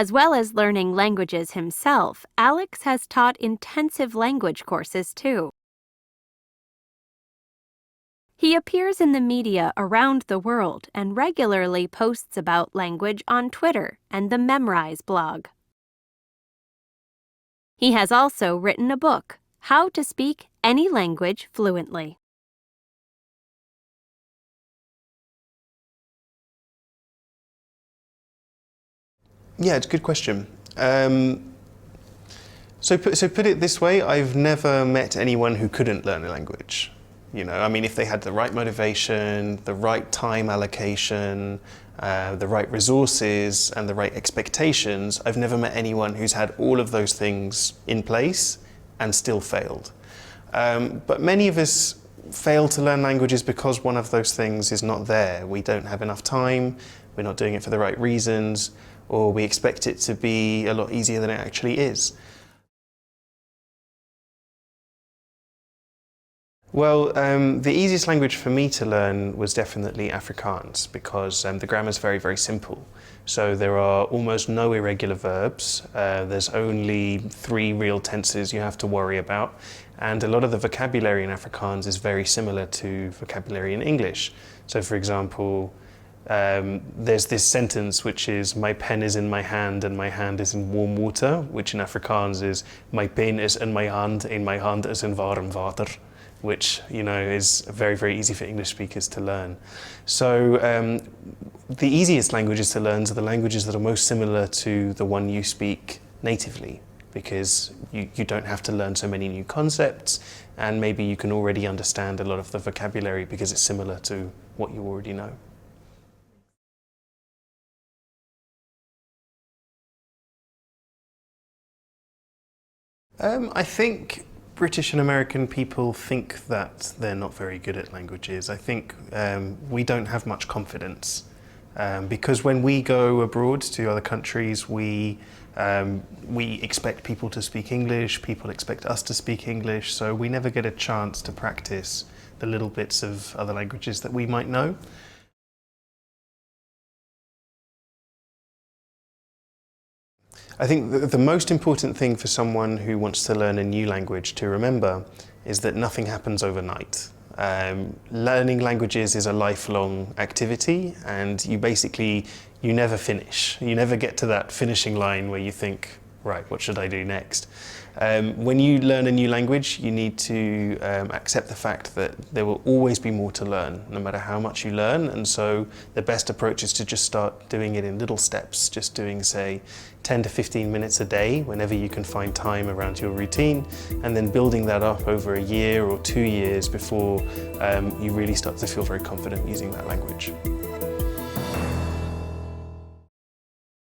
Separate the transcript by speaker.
Speaker 1: As well as learning languages himself, Alex has taught intensive language courses too. He appears in the media around the world and regularly posts about language on Twitter and the Memrise blog. He has also written a book, How to Speak Any Language Fluently.
Speaker 2: Yeah, it's a good question. So put it this way, I've never met anyone who couldn't learn a language. You know, I mean, if they had the right motivation, the right time allocation, the right resources, and the right expectations, I've never met anyone who's had all of those things in place and still failed. But many of us fail to learn languages because one of those things is not there. We don't have enough time, we're not doing it for the right reasons, or we expect it to be a lot easier than it actually is. Well, the easiest language for me to learn was definitely Afrikaans because the grammar is very, very simple. So there are almost no irregular verbs. There's only 3 real tenses you have to worry about. And a lot of the vocabulary in Afrikaans is very similar to vocabulary in English. So for example, there's this sentence which is my pen is in my hand and my hand is in warm water, which in Afrikaans is my pen is in my hand en my hand is in warm water, which, you know, is very, very easy for English speakers to learn. So the easiest languages to learn are the languages that are most similar to the one you speak natively, because you don't have to learn so many new concepts, and maybe you can already understand a lot of the vocabulary because it's similar to what you already know. I think British and American people think that they're not very good at languages. I think we don't have much confidence because when we go abroad to other countries, we expect people to speak English, people expect us to speak English, so we never get a chance to practice the little bits of other languages that we might know. I think the most important thing for someone who wants to learn a new language to remember is that nothing happens overnight. Learning languages is a lifelong activity, and you never finish. You never get to that finishing line where you think, right, what should I do next? When you learn a new language, you need to accept the fact that there will always be more to learn, no matter how much you learn. And so the best approach is to just start doing it in little steps, just doing, say, 10 to 15 minutes a day, whenever you can find time around your routine, and then building that up over a year or 2 years before you really start to feel very confident using that language.